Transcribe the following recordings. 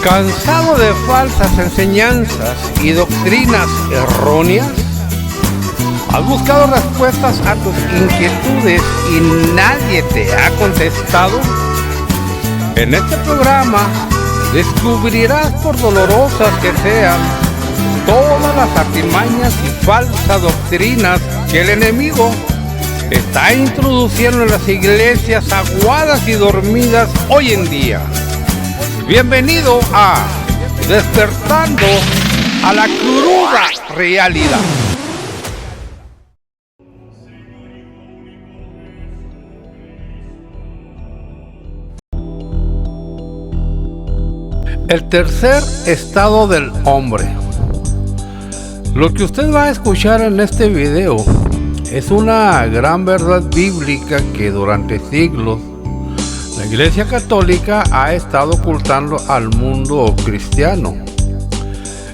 ¿Cansado de falsas enseñanzas y doctrinas erróneas? ¿Has buscado respuestas a tus inquietudes y nadie te ha contestado? En este programa descubrirás, por dolorosas que sean, todas las artimañas y falsas doctrinas que el enemigo está introduciendo en las iglesias aguadas y dormidas hoy en día. Bienvenido a Despertando a la cruda realidad. El tercer estado del hombre. Lo que usted va a escuchar en este video es una gran verdad bíblica que durante siglos la Iglesia Católica ha estado ocultando al mundo cristiano.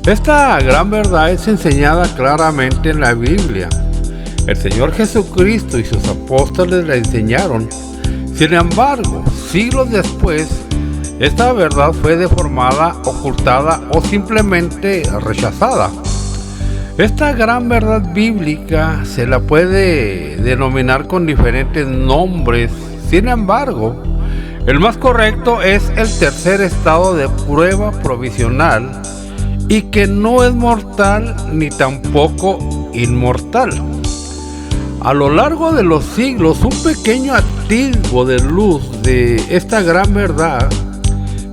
Esta gran verdad es enseñada claramente en la Biblia. El Señor Jesucristo y sus apóstoles la enseñaron. Sin embargo, siglos después, esta verdad fue deformada, ocultada o simplemente rechazada. Esta gran verdad bíblica se la puede denominar con diferentes nombres. Sin embargo, el más correcto es el tercer estado de prueba provisional y que no es mortal ni tampoco inmortal. A lo largo de los siglos, un pequeño atisbo de luz de esta gran verdad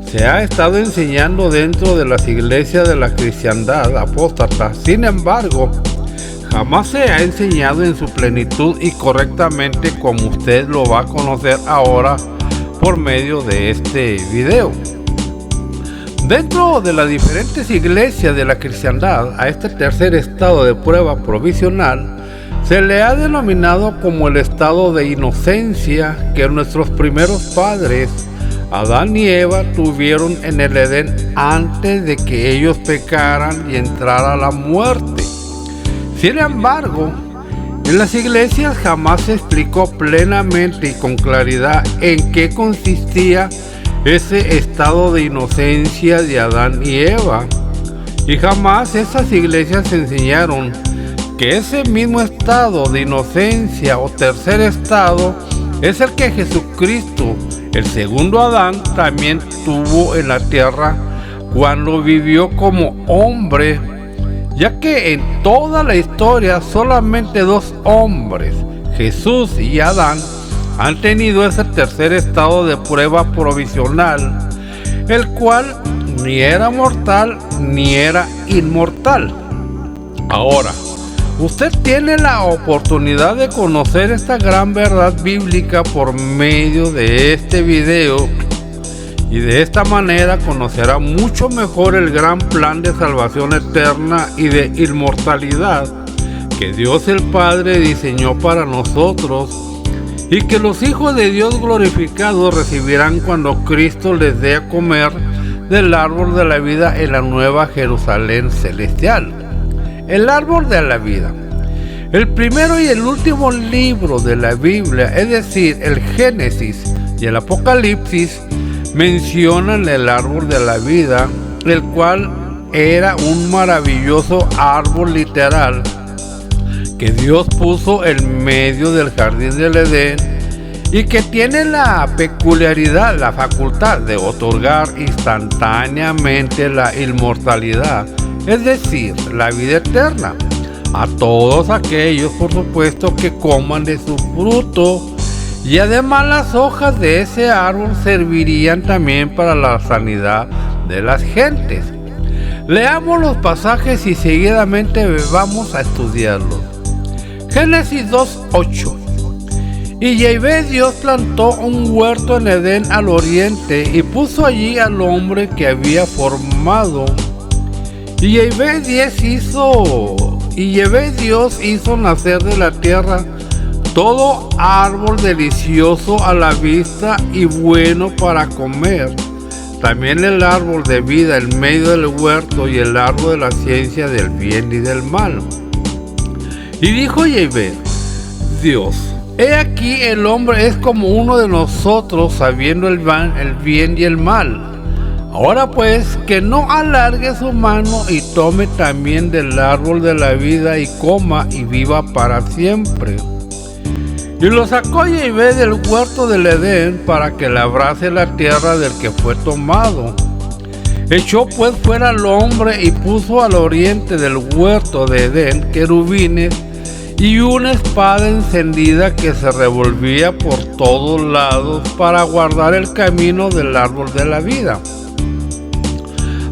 se ha estado enseñando dentro de las iglesias de la cristiandad apóstata. Sin embargo, jamás se ha enseñado en su plenitud y correctamente como usted lo va a conocer ahora por medio de este video. Dentro de las diferentes iglesias de la cristiandad, a este tercer estado de prueba provisional se le ha denominado como el estado de inocencia que nuestros primeros padres, Adán y Eva, tuvieron en el Edén antes de que ellos pecaran y entrara la muerte. Sin embargo, en las iglesias jamás se explicó plenamente y con claridad en qué consistía ese estado de inocencia de Adán y Eva. Y jamás esas iglesias enseñaron que ese mismo estado de inocencia o tercer estado es el que Jesucristo, el segundo Adán, también tuvo en la tierra cuando vivió como hombre, ya que en toda la historia solamente dos hombres, Jesús y Adán, han tenido ese tercer estado de prueba provisional, el cual ni era mortal ni era inmortal. Ahora, usted tiene la oportunidad de conocer esta gran verdad bíblica por medio de este video. Y de esta manera conocerá mucho mejor el gran plan de salvación eterna y de inmortalidad que Dios el Padre diseñó para nosotros y que los hijos de Dios glorificados recibirán cuando Cristo les dé a comer del árbol de la vida en la nueva Jerusalén celestial. El árbol de la vida. El primero y el último libro de la Biblia, es decir, el Génesis y el Apocalipsis, mencionan el árbol de la vida, el cual era un maravilloso árbol literal que Dios puso en medio del jardín del Edén y que tiene la peculiaridad, la facultad de otorgar instantáneamente la inmortalidad, es decir, la vida eterna, a todos aquellos, por supuesto, que coman de su fruto. Y además las hojas de ese árbol servirían también para la sanidad de las gentes. Leamos los pasajes y seguidamente vamos a estudiarlos. Génesis 2:8. Y Yahvé Dios plantó un huerto en Edén al oriente y puso allí al hombre que había formado. Y Yahvé Dios hizo nacer de la tierra todo árbol delicioso a la vista y bueno para comer. También el árbol de vida en medio del huerto y el árbol de la ciencia del bien y del mal. Y dijo Yahvé Dios: he aquí el hombre es como uno de nosotros, sabiendo el bien y el mal. Ahora pues, que no alargue su mano y tome también del árbol de la vida y coma y viva para siempre. Y lo sacó Yahvé del huerto del Edén para que labrase la tierra del que fue tomado. Echó pues fuera al hombre y puso al oriente del huerto de Edén querubines y una espada encendida que se revolvía por todos lados para guardar el camino del árbol de la vida.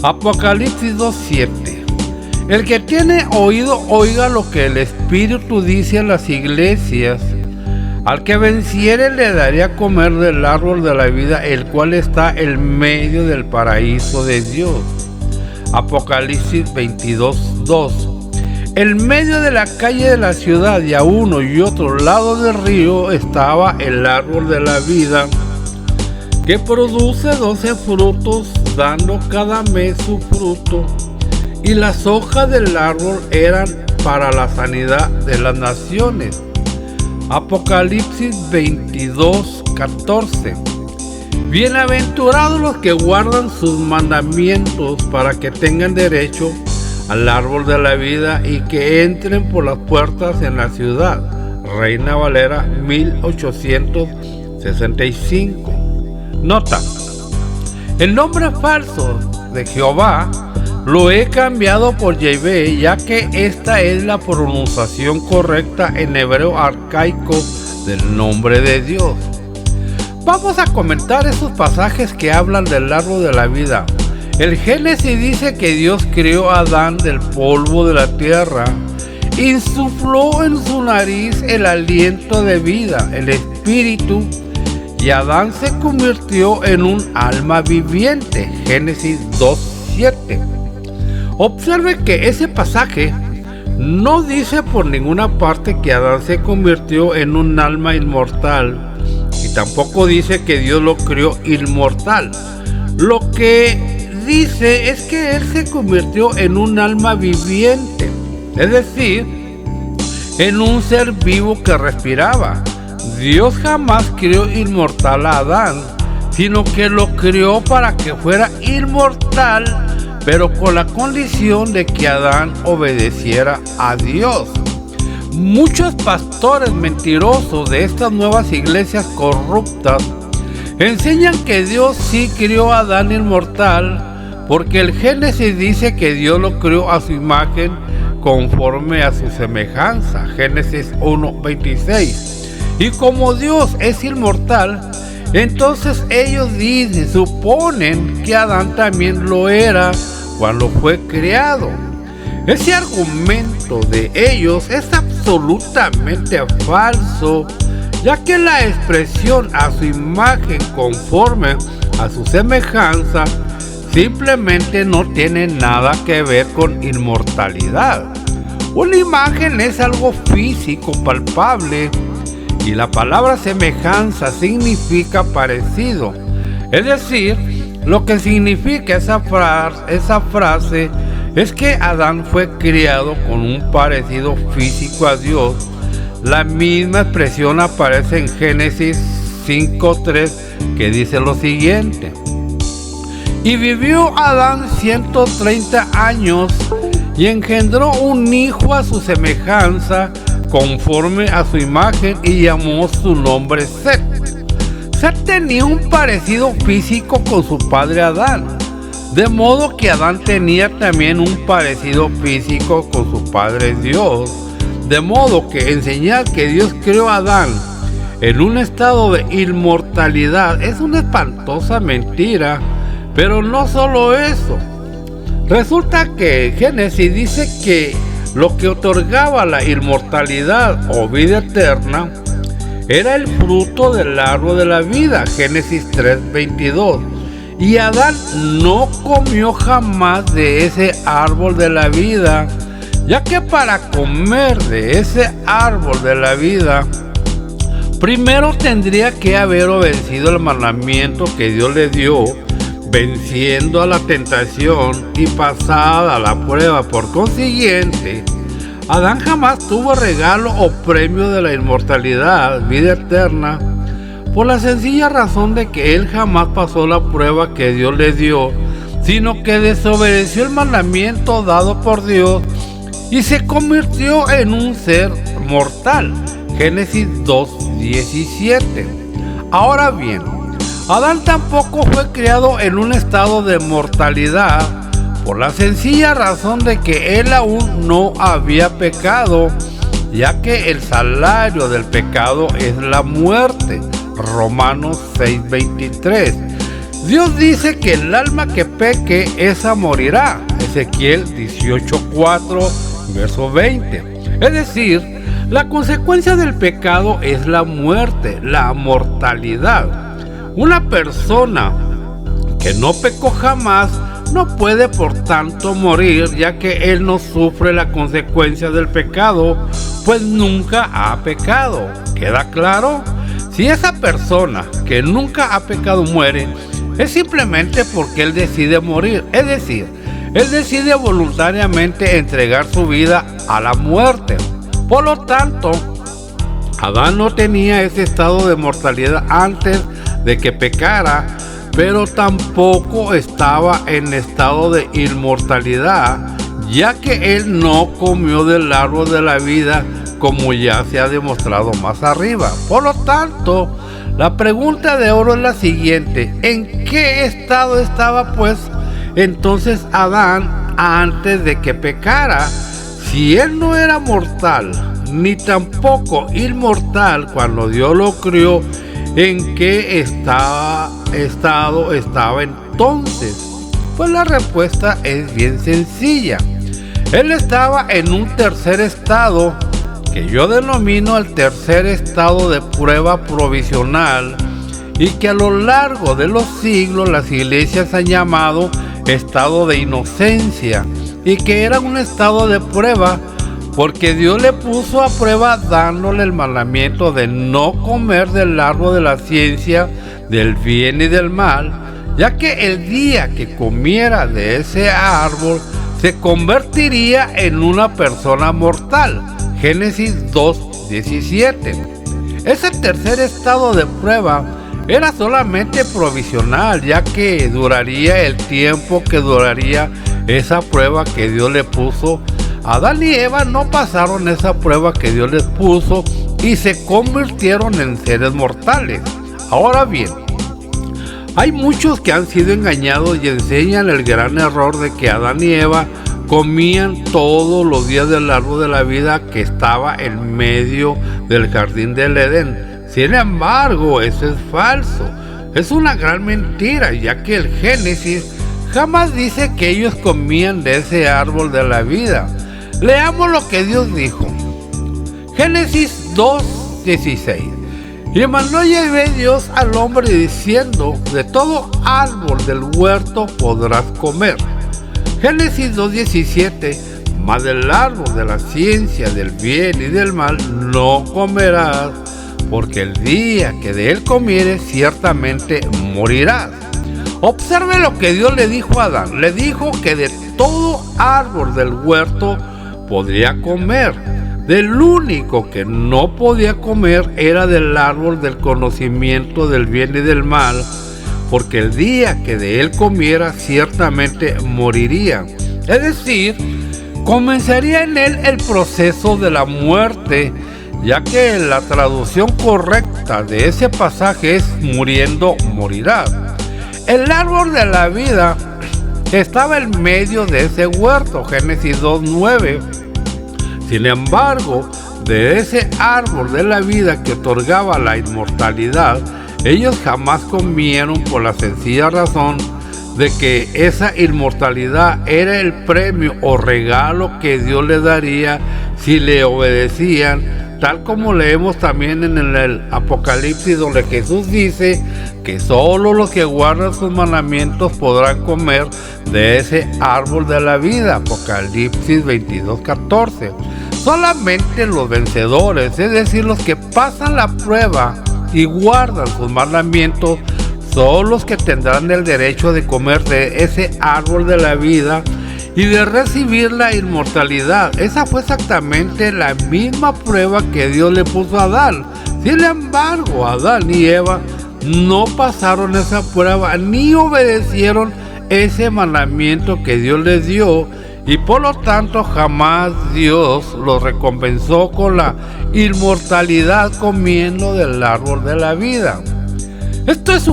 Apocalipsis 2:7. El que tiene oído oiga lo que el Espíritu dice a las iglesias. Al que venciere le daré a comer del árbol de la vida, el cual está en medio del paraíso de Dios. Apocalipsis 22:2. En medio de la calle de la ciudad y a uno y otro lado del río estaba el árbol de la vida, que produce 12 frutos, dando cada mes su fruto, y las hojas del árbol eran para la sanidad de las naciones. Apocalipsis 22:14. Bienaventurados los que guardan sus mandamientos para que tengan derecho al árbol de la vida y que entren por las puertas en la ciudad. Reina Valera 1865. Nota: el nombre falso de Jehová lo he cambiado por Yahvé, ya que esta es la pronunciación correcta en hebreo arcaico del nombre de Dios. Vamos a comentar esos pasajes que hablan del árbol de la vida. El Génesis dice que Dios creó a Adán del polvo de la tierra, insufló en su nariz el aliento de vida, el espíritu, y Adán se convirtió en un alma viviente. Génesis 2:7. Observe que ese pasaje no dice por ninguna parte que Adán se convirtió en un alma inmortal, y tampoco dice que Dios lo creó inmortal. Lo que dice es que él se convirtió en un alma viviente, es decir, en un ser vivo que respiraba. Dios jamás creó inmortal a Adán, sino que lo creó para que fuera inmortal, pero con la condición de que Adán obedeciera a Dios. Muchos pastores mentirosos de estas nuevas iglesias corruptas enseñan que Dios sí creó a Adán inmortal, porque el Génesis dice que Dios lo creó a su imagen conforme a su semejanza. Génesis 1:26. Y como Dios es inmortal, entonces ellos suponen que Adán también lo era cuando fue creado. Ese argumento de ellos es absolutamente falso, ya que la expresión a su imagen conforme a su semejanza simplemente no tiene nada que ver con inmortalidad. Una imagen es algo físico, palpable, y la palabra semejanza significa parecido. Es decir, lo que significa esa frase es que Adán fue criado con un parecido físico a Dios. La misma expresión aparece en Génesis 5:3, que dice lo siguiente: y vivió Adán 130 años y engendró un hijo a su semejanza, conforme a su imagen, y llamó su nombre Set. Set tenía un parecido físico con su padre Adán, de modo que Adán tenía también un parecido físico con su padre Dios, de modo que enseñar que Dios creó a Adán en un estado de inmortalidad es una espantosa mentira. Pero no solo eso, resulta que Génesis dice que lo que otorgaba la inmortalidad o vida eterna era el fruto del árbol de la vida. Génesis 3:22. Y Adán no comió jamás de ese árbol de la vida, ya que para comer de ese árbol de la vida, primero tendría que haber obedecido el mandamiento que Dios le dio, venciendo a la tentación y pasada la prueba. Por consiguiente, Adán jamás tuvo regalo o premio de la inmortalidad, vida eterna, por la sencilla razón de que él jamás pasó la prueba que Dios le dio sino que desobedeció el mandamiento dado por Dios y se convirtió en un ser mortal. Génesis 2:17. Ahora bien, Adán tampoco fue criado en un estado de mortalidad por la sencilla razón de que él aún no había pecado, ya que el salario del pecado es la muerte. Romanos 6:23. Dios dice que el alma que peque, esa morirá. Ezequiel 18:4, verso 20. Es decir, la consecuencia del pecado es la muerte, la mortalidad. Una persona que no pecó jamás no puede por tanto morir, ya que él no sufre la consecuencia del pecado, pues nunca ha pecado. ¿Queda claro? Si esa persona que nunca ha pecado muere, es simplemente porque él decide morir, es decir, él decide voluntariamente entregar su vida a la muerte. Por lo tanto, Adán no tenía ese estado de mortalidad antes de que pecara, pero tampoco estaba en estado de inmortalidad, ya que él no comió del árbol de la vida, como ya se ha demostrado más arriba. Por lo tanto, la pregunta de oro es la siguiente: ¿en qué estado estaba pues entonces Adán antes de que pecara? Si él no era mortal, ni tampoco inmortal cuando Dios lo crió, ¿en qué estado estaba entonces? Pues la respuesta es bien sencilla. Él estaba en un tercer estado, que yo denomino el tercer estado de prueba provisional, y que a lo largo de los siglos las iglesias han llamado estado de inocencia, y que era un estado de prueba porque Dios le puso a prueba dándole el mandamiento de no comer del árbol de la ciencia del bien y del mal, ya que el día que comiera de ese árbol se convertiría en una persona mortal. Génesis 2:17. Ese tercer estado de prueba era solamente provisional, ya que duraría el tiempo que duraría esa prueba que Dios le puso. Adán y Eva no pasaron esa prueba que Dios les puso y se convirtieron en seres mortales. Ahora bien, hay muchos que han sido engañados y enseñan el gran error de que Adán y Eva comían todos los días del árbol de la vida que estaba en medio del jardín del Edén. Sin embargo, eso es falso. Es una gran mentira, ya que el Génesis jamás dice que ellos comían de ese árbol de la vida. Leamos lo que Dios dijo. Génesis 2:16. Y mandó Yahvé Dios al hombre diciendo: de todo árbol del huerto podrás comer. Génesis 2:17. Mas del árbol de la ciencia del bien y del mal no comerás, porque el día que de él comieres ciertamente morirás. Observe lo que Dios le dijo a Adán. Le dijo que de todo árbol del huerto podría comer. Del único que no podía comer era del árbol del conocimiento del bien y del mal, porque el día que de él comiera ciertamente moriría. Es decir, comenzaría en él el proceso de la muerte, ya que la traducción correcta de ese pasaje es muriendo morirás. El árbol de la vida estaba en medio de ese huerto, Génesis 2:9. Sin embargo, de ese árbol de la vida que otorgaba la inmortalidad, ellos jamás comieron por la sencilla razón de que esa inmortalidad era el premio o regalo que Dios les daría si le obedecían, tal como leemos también en el Apocalipsis, donde Jesús dice que solo los que guardan sus mandamientos podrán comer de ese árbol de la vida. Apocalipsis 22:14. Solamente los vencedores, es decir, los que pasan la prueba y guardan sus mandamientos, son los que tendrán el derecho de comer de ese árbol de la vida y de recibir la inmortalidad. Esa fue exactamente la misma prueba que Dios le puso a Adán. Sin embargo, Adán y Eva no pasaron esa prueba ni obedecieron ese mandamiento que Dios les dio, y por lo tanto jamás Dios los recompensó con la inmortalidad comiendo del árbol de la vida. Esto es de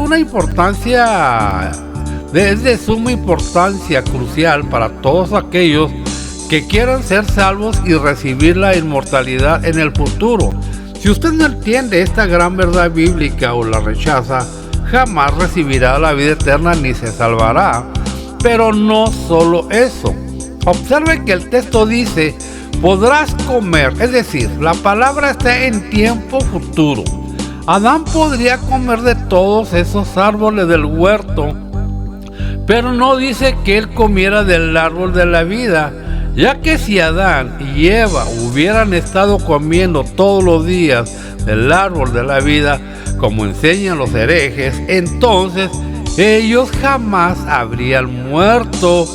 suma importancia crucial para todos aquellos que quieran ser salvos y recibir la inmortalidad en el futuro. Si usted no entiende esta gran verdad bíblica o la rechaza, jamás recibirá la vida eterna ni se salvará. Pero no solo eso. Observe que el texto dice, podrás comer, es decir, la palabra está en tiempo futuro. Adán podría comer de todos esos árboles del huerto, pero no dice que él comiera del árbol de la vida, ya que si Adán y Eva hubieran estado comiendo todos los días del árbol de la vida, como enseñan los herejes, entonces ellos jamás habrían muerto,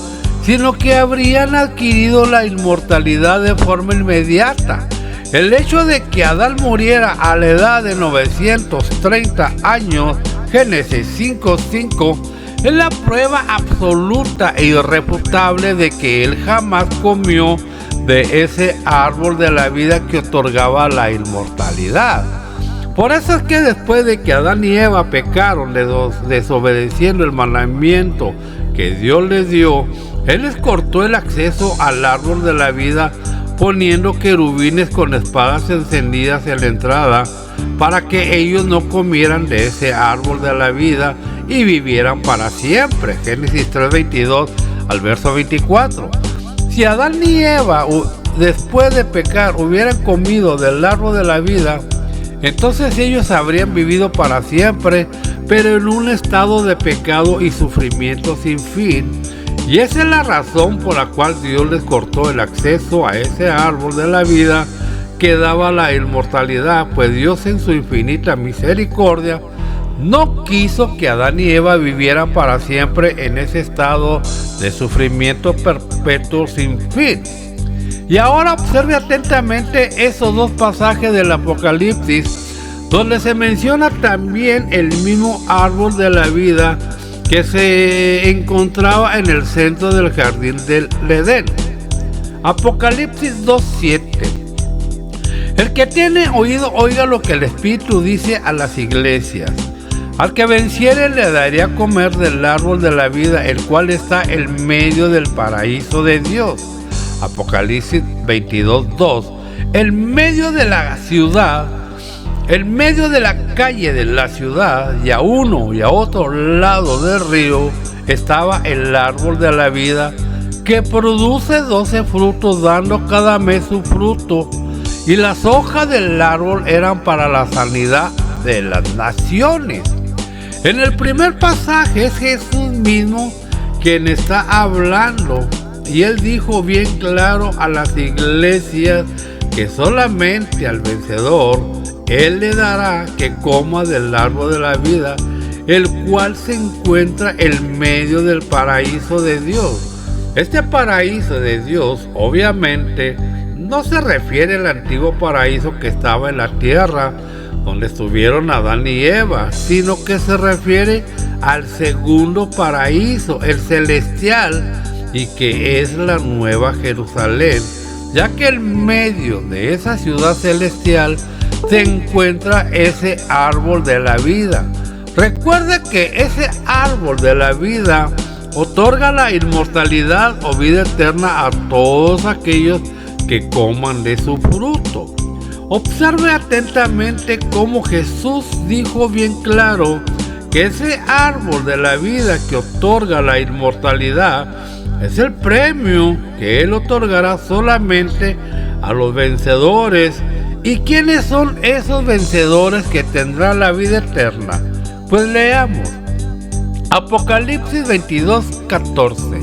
sino que habrían adquirido la inmortalidad de forma inmediata. El hecho de que Adán muriera a la edad de 930 años, Génesis 5:5, es la prueba absoluta e irrefutable de que él jamás comió de ese árbol de la vida que otorgaba la inmortalidad. Por eso es que después de que Adán y Eva pecaron desobedeciendo el mandamiento que Dios les dio, Él les cortó el acceso al árbol de la vida, poniendo querubines con espadas encendidas en la entrada para que ellos no comieran de ese árbol de la vida y vivieran para siempre. Génesis 3:22 al verso 24. Si Adán y Eva después de pecar hubieran comido del árbol de la vida, entonces ellos habrían vivido para siempre, pero en un estado de pecado y sufrimiento sin fin. Y esa es la razón por la cual Dios les cortó el acceso a ese árbol de la vida que daba la inmortalidad, pues Dios en su infinita misericordia no quiso que Adán y Eva vivieran para siempre en ese estado de sufrimiento perpetuo sin fin. Y ahora observe atentamente esos dos pasajes del Apocalipsis, donde se menciona también el mismo árbol de la vida que se encontraba en el centro del jardín del Edén. Apocalipsis 2:7. El que tiene oído, oiga lo que el Espíritu dice a las iglesias. Al que venciere le daría a comer del árbol de la vida, el cual está en medio del paraíso de Dios. Apocalipsis 22:2. En medio de la ciudad, en medio de la calle de la ciudad, y a uno y a otro lado del río, estaba el árbol de la vida, que produce 12 frutos, dando cada mes su fruto, y las hojas del árbol eran para la sanidad de las naciones. En el primer pasaje es Jesús mismo quien está hablando, y él dijo bien claro a las iglesias que solamente al vencedor él le dará que coma del árbol de la vida, el cual se encuentra en medio del paraíso de Dios. Este paraíso de Dios obviamente no se refiere al antiguo paraíso que estaba en la tierra, donde estuvieron Adán y Eva, sino que se refiere al segundo paraíso, el celestial, y que es la Nueva Jerusalén, ya que en medio de esa ciudad celestial se encuentra ese árbol de la vida. Recuerde que ese árbol de la vida otorga la inmortalidad o vida eterna a todos aquellos que coman de su fruto. Observe atentamente cómo Jesús dijo bien claro que ese árbol de la vida que otorga la inmortalidad es el premio que Él otorgará solamente a los vencedores. ¿Y quiénes son esos vencedores que tendrán la vida eterna? Pues leamos Apocalipsis 22:14.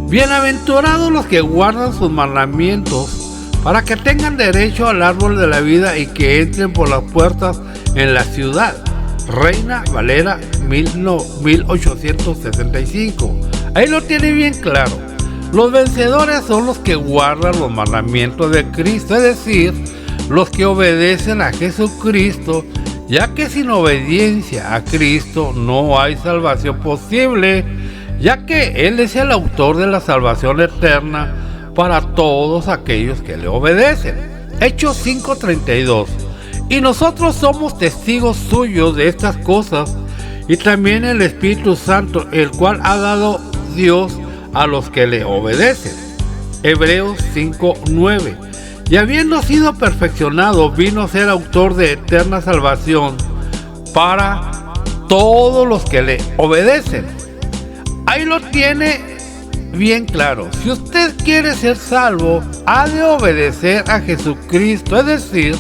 Bienaventurados los que guardan sus mandamientos, para que tengan derecho al árbol de la vida y que entren por las puertas en la ciudad. Reina Valera 1865. Ahí lo tiene bien claro. Los vencedores son los que guardan los mandamientos de Cristo, es decir, los que obedecen a Jesucristo, ya que sin obediencia a Cristo no hay salvación posible. ya que Él es el autor de la salvación eterna para todos aquellos que le obedecen. Hechos 5:32. Y nosotros somos testigos suyos de estas cosas, y también el Espíritu Santo, el cual ha dado Dios a los que le obedecen. Hebreos 5:9. Y habiendo sido perfeccionado, vino a ser autor de eterna salvación para todos los que le obedecen. Ahí lo tiene bien claro. Si usted quiere ser salvo, ha de obedecer a Jesucristo, es decir,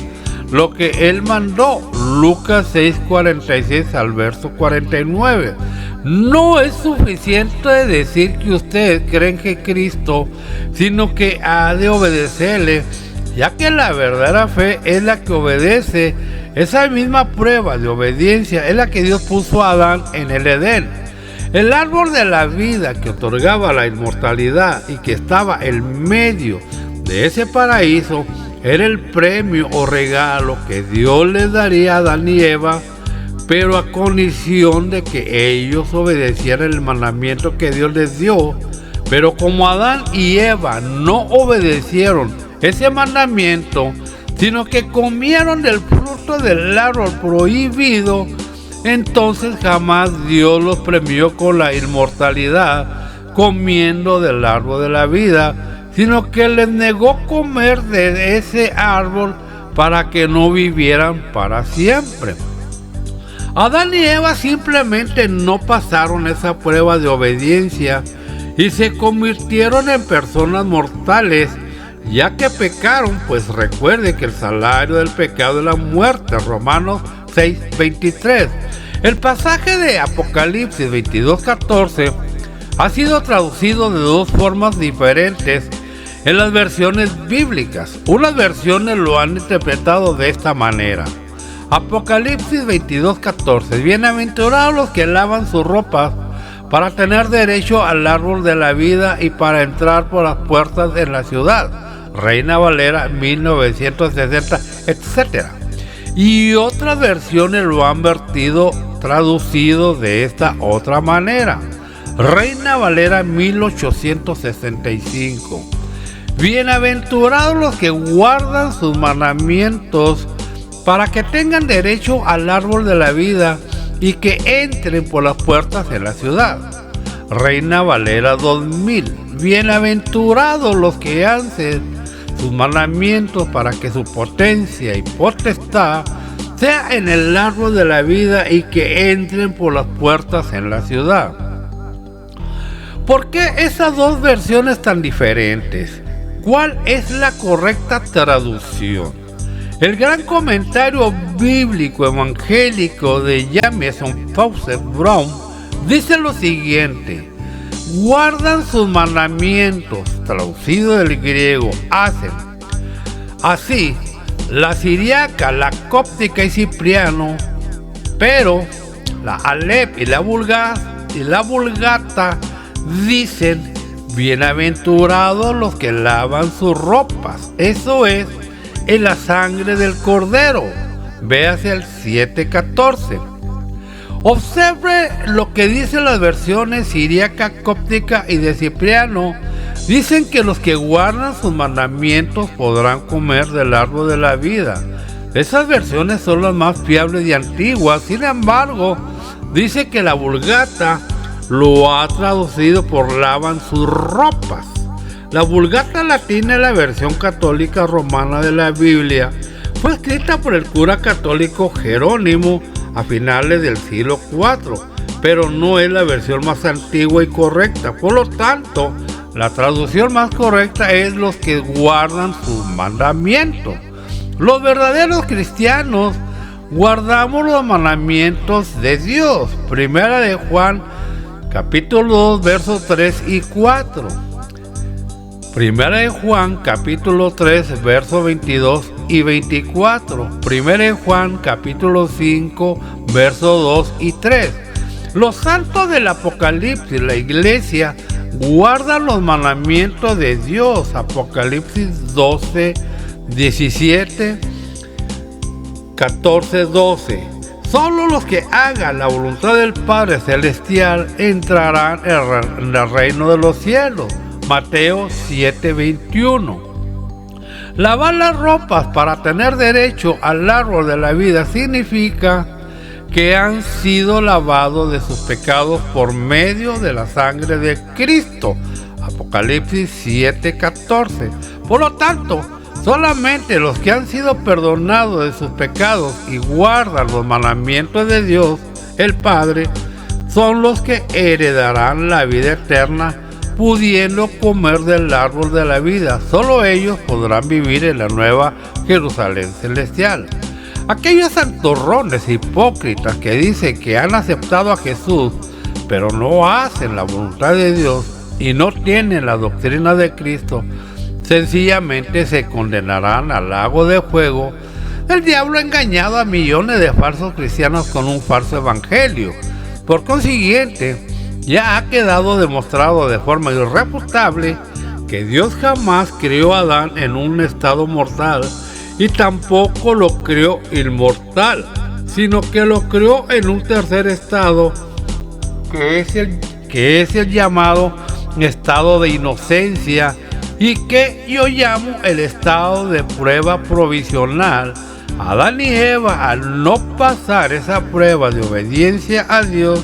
lo que Él mandó. Lucas 6:46 al verso 49. No es suficiente decir que usted cree en Cristo, sino que ha de obedecerle, ya que la verdadera fe es la que obedece. Esa misma prueba de obediencia es la que Dios puso a Adán en el Edén. El árbol de la vida que otorgaba la inmortalidad y que estaba en medio de ese paraíso era el premio o regalo que Dios les daría a Adán y Eva, pero a condición de que ellos obedecieran el mandamiento que Dios les dio. Pero como Adán y Eva no obedecieron ese mandamiento, sino que comieron del fruto del árbol prohibido, entonces jamás Dios los premió con la inmortalidad comiendo del árbol de la vida, sino que les negó comer de ese árbol para que no vivieran para siempre. Adán y Eva simplemente no pasaron esa prueba de obediencia y se convirtieron en personas mortales, ya que pecaron, pues recuerde que el salario del pecado es la muerte, Romanos 6:23. El pasaje de Apocalipsis 22:14 ha sido traducido de dos formas diferentes en las versiones bíblicas. Unas versiones lo han interpretado de esta manera. Apocalipsis 22:14. Bienaventurados los que lavan sus ropas para tener derecho al árbol de la vida y para entrar por las puertas en la ciudad. Reina Valera 1960, etc. Y otras versiones lo han traducido de esta otra manera. Reina Valera 1865. Bienaventurados los que guardan sus mandamientos para que tengan derecho al árbol de la vida y que entren por las puertas en la ciudad. Reina Valera 2000. Bienaventurados los que hacen sus mandamientos para que su potencia y potestad sea en el árbol de la vida y que entren por las puertas en la ciudad. ¿Por qué esas dos versiones tan diferentes? ¿Cuál es la correcta traducción? El gran comentario bíblico evangélico de Jameson Fawcett Brown dice lo siguiente: guardan sus mandamientos, traducido del griego, hacen. Así, la siriaca, la cóptica y Cipriano, pero la Aleph y la Vulgata dicen: bienaventurados los que lavan sus ropas, eso es, en la sangre del Cordero. Véase el 7:14. Observe lo que dicen las versiones siríaca, cóptica y de Cipriano. Dicen que los que guardan sus mandamientos podrán comer del árbol de la vida. Esas versiones son las más fiables y antiguas. Sin embargo, dice que la Vulgata lo ha traducido por lavan sus ropas. La Vulgata latina es la versión católica romana de la Biblia. Fue escrita por el cura católico Jerónimo a finales del siglo IV, pero no es la versión más antigua y correcta. Por lo tanto, la traducción más correcta es los que guardan sus mandamientos. Los verdaderos cristianos guardamos los mandamientos de Dios. Primera de Juan, capítulo 2, versos 3 y 4. Primera de Juan, capítulo 3, versos 22 y 24. Primera de Juan, capítulo 5, versos 2 y 3. Los santos del Apocalipsis, la iglesia, guardan los mandamientos de Dios. Apocalipsis 12, 17, 14, 12. Solo los que hagan la voluntad del Padre Celestial entrarán en el reino de los cielos. Mateo 7:21. Lavar las ropas para tener derecho al árbol de la vida significa que han sido lavados de sus pecados por medio de la sangre de Cristo. Apocalipsis 7:14. Por lo tanto, solamente los que han sido perdonados de sus pecados y guardan los mandamientos de Dios, el Padre, son los que heredarán la vida eterna, pudiendo comer del árbol de la vida. Solo ellos podrán vivir en la nueva Jerusalén celestial. Aquellos santurrones hipócritas que dicen que han aceptado a Jesús, pero no hacen la voluntad de Dios y no tienen la doctrina de Cristo, sencillamente se condenarán al lago de fuego. El diablo ha engañado a millones de falsos cristianos con un falso evangelio. Por consiguiente, ya ha quedado demostrado de forma irrefutable que Dios jamás creó a Adán en un estado mortal y tampoco lo creó inmortal, sino que lo creó en un tercer estado, que es el llamado estado de inocencia, y que yo llamo el estado de prueba provisional. Adán y Eva, al no pasar esa prueba de obediencia a Dios,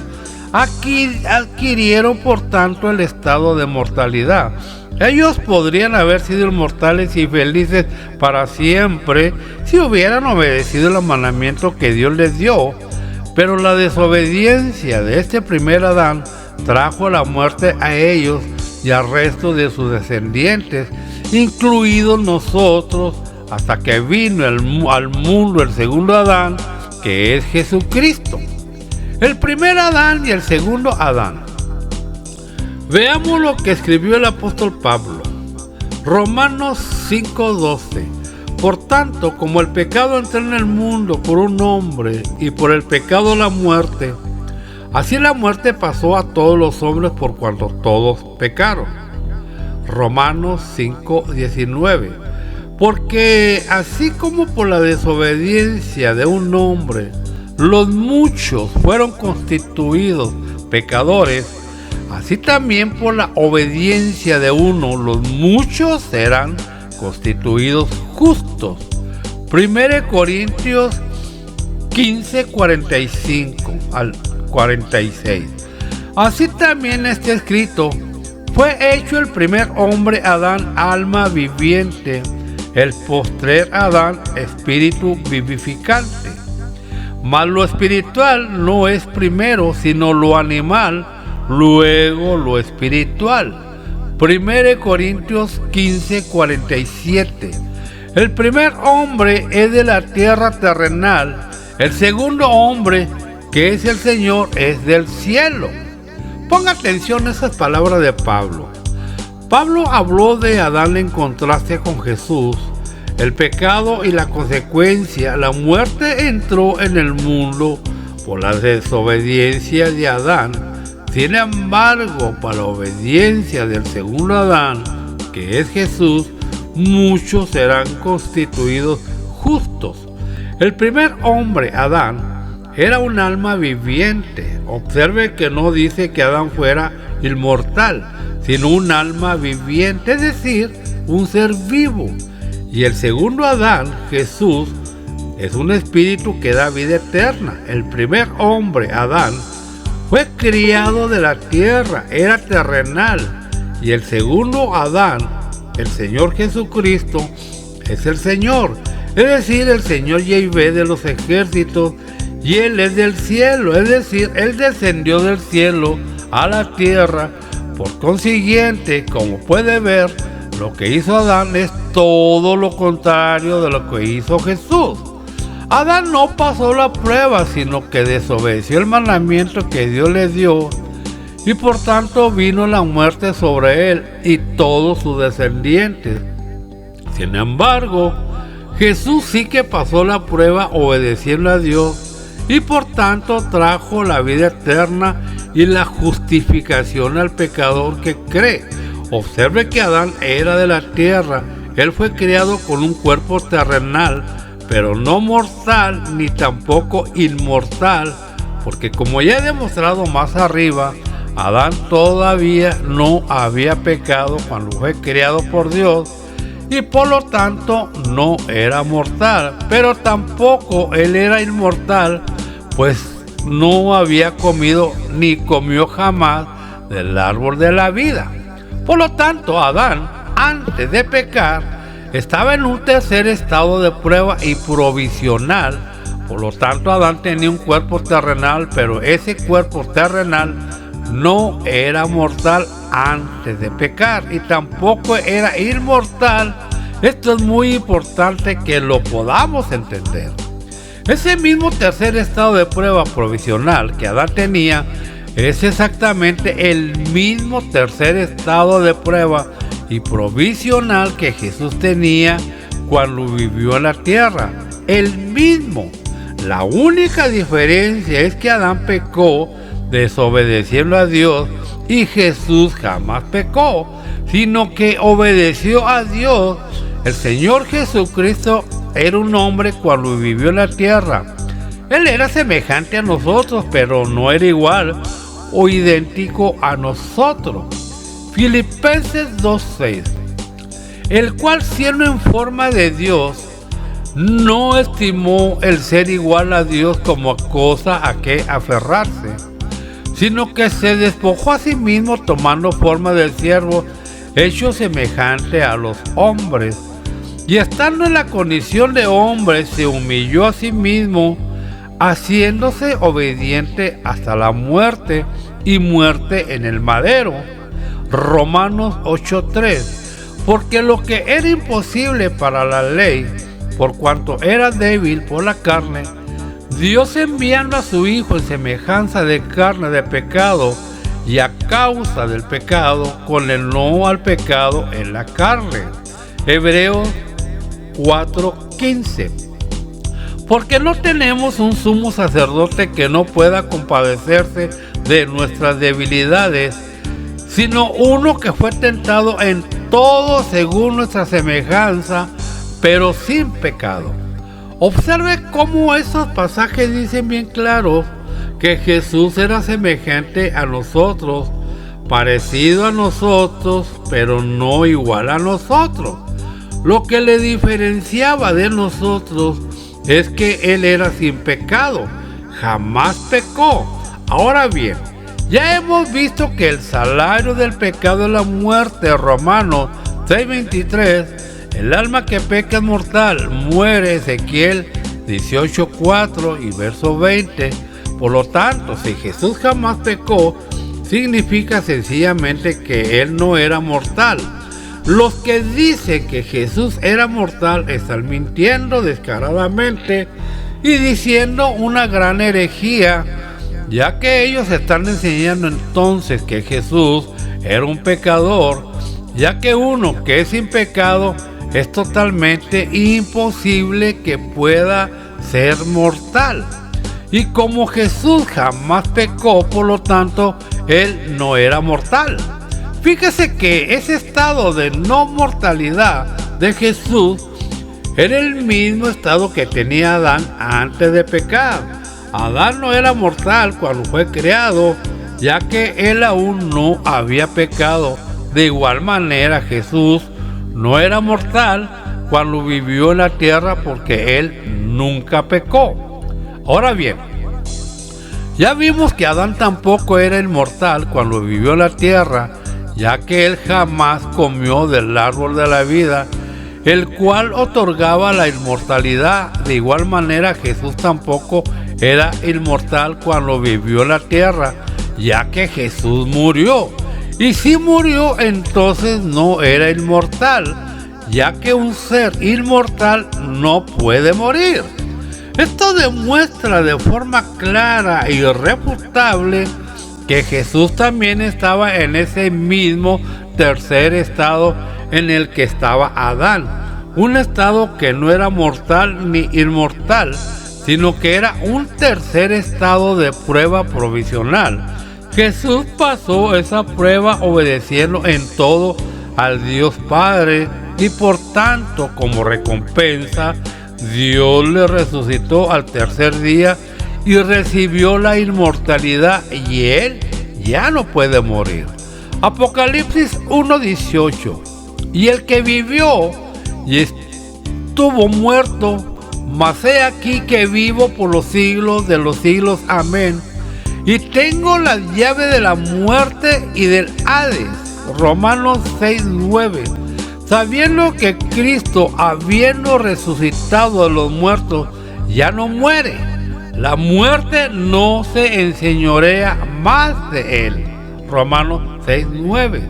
adquirieron por tanto el estado de mortalidad. Ellos podrían haber sido inmortales y felices para siempre si hubieran obedecido los mandamientos que Dios les dio, pero la desobediencia de este primer Adán trajo la muerte a ellos y al resto de sus descendientes, incluidos nosotros, hasta que vino al mundo el segundo Adán, que es Jesucristo. El primer Adán y el segundo Adán. Veamos lo que escribió el apóstol Pablo. Romanos 5:12. Por tanto, como el pecado entró en el mundo por un hombre y por el pecado la muerte, así la muerte pasó a todos los hombres por cuanto todos pecaron. Romanos 5:19. Porque así como por la desobediencia de un hombre los muchos fueron constituidos pecadores, así también por la obediencia de uno los muchos serán constituidos justos. 1 Corintios 15:45 al 46. Así también está escrito: fue hecho el primer hombre Adán alma viviente, el postrer Adán espíritu vivificante. Mas lo espiritual no es primero, sino lo animal, luego lo espiritual. 1 Corintios 15:47. El primer hombre es de la tierra terrenal, el segundo hombre, que es el Señor, es del cielo. Ponga atención a esas palabras de Pablo. Pablo habló de Adán en contraste con Jesús. El pecado y la consecuencia, la muerte, entró en el mundo por la desobediencia de Adán. Sin embargo, para la obediencia del segundo Adán, que es Jesús, muchos serán constituidos justos. El primer hombre, Adán, era un alma viviente. Observe que no dice que Adán fuera inmortal, sino un alma viviente, es decir, un ser vivo. Y el segundo Adán, Jesús, es un espíritu que da vida eterna. El primer hombre, Adán, fue criado de la tierra, era terrenal. Y el segundo Adán, el Señor Jesucristo, es el Señor, es decir, el Señor Yahvé de los ejércitos, y Él es del cielo, es decir, Él descendió del cielo a la tierra. Por consiguiente, como puede ver, lo que hizo Adán es todo lo contrario de lo que hizo Jesús. Adán no pasó la prueba, sino que desobedeció el mandamiento que Dios le dio, y por tanto vino la muerte sobre él y todos sus descendientes. Sin embargo, Jesús sí que pasó la prueba obedeciendo a Dios, y por tanto trajo la vida eterna y la justificación al pecador que cree. Observe que Adán era de la tierra, él fue criado con un cuerpo terrenal, pero no mortal ni tampoco inmortal, porque como ya he demostrado más arriba, Adán todavía no había pecado cuando fue creado por Dios y por lo tanto no era mortal, pero tampoco él era inmortal, pues no había comido ni comió jamás del árbol de la vida. Por lo tanto, Adán, antes de pecar, estaba en un tercer estado de prueba y provisional. Por lo tanto, Adán tenía un cuerpo terrenal, pero ese cuerpo terrenal no era mortal antes de pecar y tampoco era inmortal. Esto es muy importante que lo podamos entender. Ese mismo tercer estado de prueba provisional que Adán tenía es exactamente el mismo tercer estado de prueba y provisional que Jesús tenía cuando vivió en la tierra. El mismo. La única diferencia es que Adán pecó desobedeciendo a Dios y Jesús jamás pecó, sino que obedeció a Dios. El Señor Jesucristo era un hombre cuando vivió en la tierra. Él era semejante a nosotros, pero no era igual o idéntico a nosotros. Filipenses 2:6, el cual siendo en forma de Dios, no estimó el ser igual a Dios como cosa a que aferrarse, sino que se despojó a sí mismo tomando forma de siervo, hecho semejante a los hombres. Y estando en la condición de hombre, se humilló a sí mismo, haciéndose obediente hasta la muerte y muerte en el madero. Romanos 8:3, porque lo que era imposible para la ley, por cuanto era débil por la carne, Dios enviando a su Hijo en semejanza de carne de pecado, y a causa del pecado, con el no al pecado en la carne. Hebreos 4:15, porque no tenemos un sumo sacerdote que no pueda compadecerse de nuestras debilidades, sino uno que fue tentado en todo según nuestra semejanza, pero sin pecado. Observe cómo esos pasajes dicen bien claros que Jesús era semejante a nosotros, parecido a nosotros, pero no igual a nosotros. Lo que le diferenciaba de nosotros es que Él era sin pecado, jamás pecó. Ahora bien, ya hemos visto que el salario del pecado es la muerte. Romanos 6:23, el alma que peca es mortal, muere. Ezequiel 18:4 y verso 20. Por lo tanto, si Jesús jamás pecó, significa sencillamente que Él no era mortal. Los que dicen que Jesús era mortal están mintiendo descaradamente y diciendo una gran herejía, ya que ellos están enseñando entonces que Jesús era un pecador, ya que uno que es sin pecado es totalmente imposible que pueda ser mortal. Y como Jesús jamás pecó, por lo tanto, Él no era mortal. Fíjese que ese estado de no mortalidad de Jesús era el mismo estado que tenía Adán antes de pecar. Adán no era mortal cuando fue creado, ya que él aún no había pecado. De igual manera, Jesús no era mortal cuando vivió en la tierra, porque él nunca pecó. Ahora bien, ya vimos que Adán tampoco era inmortal cuando vivió en la tierra, ya que él jamás comió del árbol de la vida, el cual otorgaba la inmortalidad. De igual manera, Jesús tampoco era inmortal cuando vivió en la tierra, ya que Jesús murió. Y si murió, entonces no era inmortal, ya que un ser inmortal no puede morir. Esto demuestra de forma clara e irrefutable que Jesús también estaba en ese mismo tercer estado en el que estaba Adán, un estado que no era mortal ni inmortal, sino que era un tercer estado de prueba provisional. Jesús pasó esa prueba obedeciendo en todo al Dios Padre, y por tanto, como recompensa, Dios le resucitó al tercer día y recibió la inmortalidad, y él ya no puede morir. Apocalipsis 1:18. Y el que vivió y estuvo muerto, mas he aquí que vivo por los siglos de los siglos. Amén. Y tengo las llaves de la muerte y del Hades. Romanos 6:9. Sabiendo que Cristo, habiendo resucitado de los muertos, ya no muere, la muerte no se enseñorea más de él. Romanos 6:9.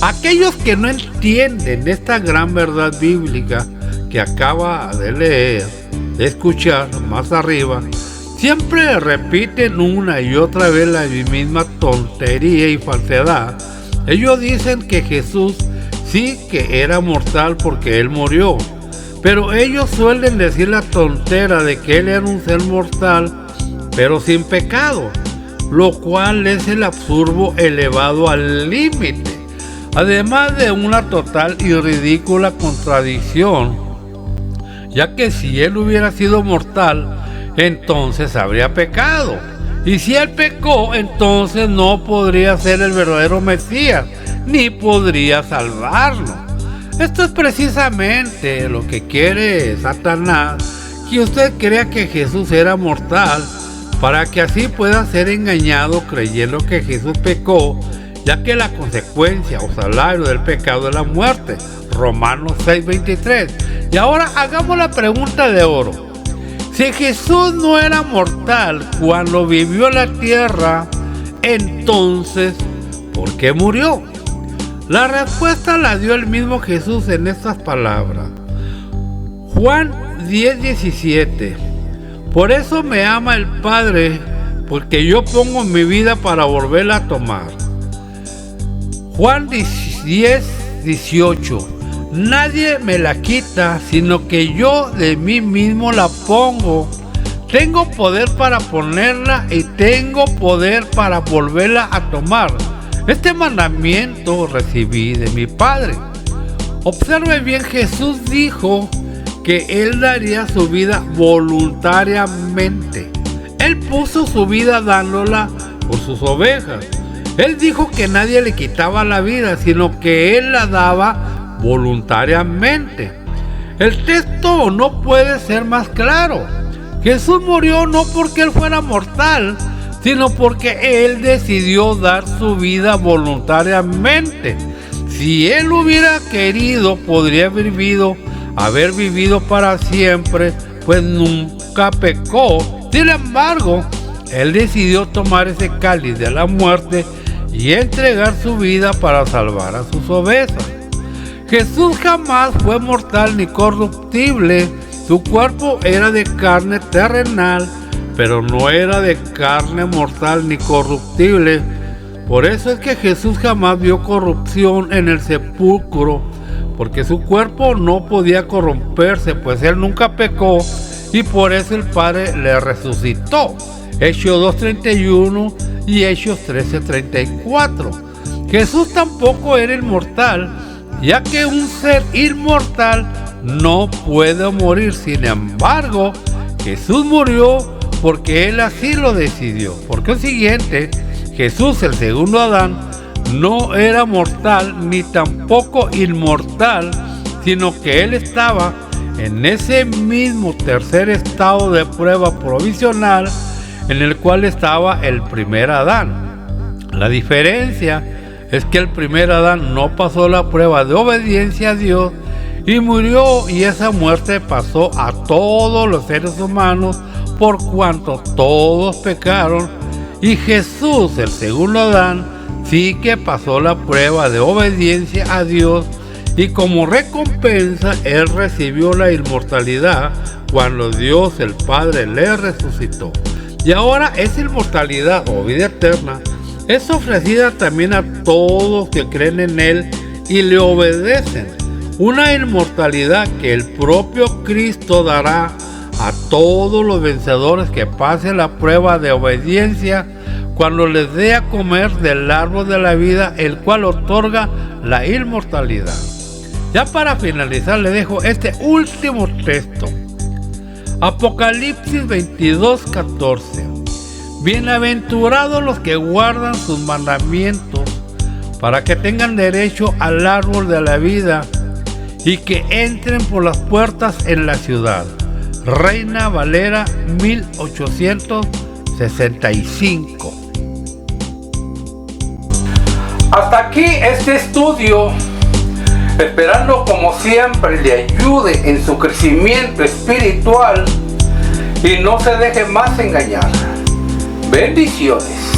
Aquellos que no entienden esta gran verdad bíblica que acaba de leer, de escuchar más arriba, siempre repiten una y otra vez la misma tontería y falsedad. Ellos dicen que Jesús sí que era mortal porque él murió, pero ellos suelen decir la tontera de que él era un ser mortal pero sin pecado, lo cual es el absurdo elevado al límite, además de una total y ridícula contradicción, ya que si él hubiera sido mortal, entonces habría pecado, y si él pecó, entonces no podría ser el verdadero Mesías, ni podría salvarlo. Esto es precisamente lo que quiere Satanás, que usted crea que Jesús era mortal, para que así pueda ser engañado creyendo que Jesús pecó, ya que la consecuencia o salario del pecado es la muerte. Romanos 6:23. Y ahora hagamos la pregunta de oro. Si Jesús no era mortal cuando vivió en la tierra, entonces, ¿por qué murió? La respuesta la dio el mismo Jesús en estas palabras. Juan 10:17. Por eso me ama el Padre, porque yo pongo mi vida para volverla a tomar. Juan 10:18. Nadie me la quita, sino que yo de mí mismo la pongo. Tengo poder para ponerla y tengo poder para volverla a tomar. Este mandamiento recibí de mi Padre. Observe bien, Jesús dijo que él daría su vida voluntariamente. Él puso su vida dándola por sus ovejas. Él dijo que nadie le quitaba la vida, sino que él la daba voluntariamente. El texto no puede ser más claro. Jesús murió no porque él fuera mortal, sino porque él decidió dar su vida voluntariamente. Si él hubiera querido, podría haber vivido para siempre, pues nunca pecó. Sin embargo, él decidió tomar ese cáliz de la muerte y entregar su vida para salvar a sus ovejas. Jesús jamás fue mortal ni corruptible. Su cuerpo era de carne terrenal, pero no era de carne mortal ni corruptible. Por eso es que Jesús jamás vio corrupción en el sepulcro, porque su cuerpo no podía corromperse, pues él nunca pecó, y por eso el Padre le resucitó. Hechos 2:31 y Hechos 13:34. Jesús tampoco era inmortal, ya que un ser inmortal no puede morir. Sin embargo, Jesús murió porque él así lo decidió. Por consiguiente, Jesús, el segundo Adán, no era mortal ni tampoco inmortal, sino que él estaba en ese mismo tercer estado de prueba provisional en el cual estaba el primer Adán. La diferencia es que el primer Adán no pasó la prueba de obediencia a Dios y murió, y esa muerte pasó a todos los seres humanos por cuanto todos pecaron, y Jesús, el segundo Adán, sí que pasó la prueba de obediencia a Dios, y como recompensa él recibió la inmortalidad cuando Dios el Padre le resucitó. Y ahora esa inmortalidad o vida eterna es ofrecida también a todos que creen en él y le obedecen. Una inmortalidad que el propio Cristo dará a todos los vencedores que pasen la prueba de obediencia cuando les dé a comer del árbol de la vida, el cual otorga la inmortalidad. Ya para finalizar, le dejo este último texto. Apocalipsis 22:14. Bienaventurados los que guardan sus mandamientos, para que tengan derecho al árbol de la vida y que entren por las puertas en la ciudad. Reina Valera 1865. Hasta aquí este estudio, esperando como siempre le ayude en su crecimiento espiritual y no se deje más engañar. Bendiciones.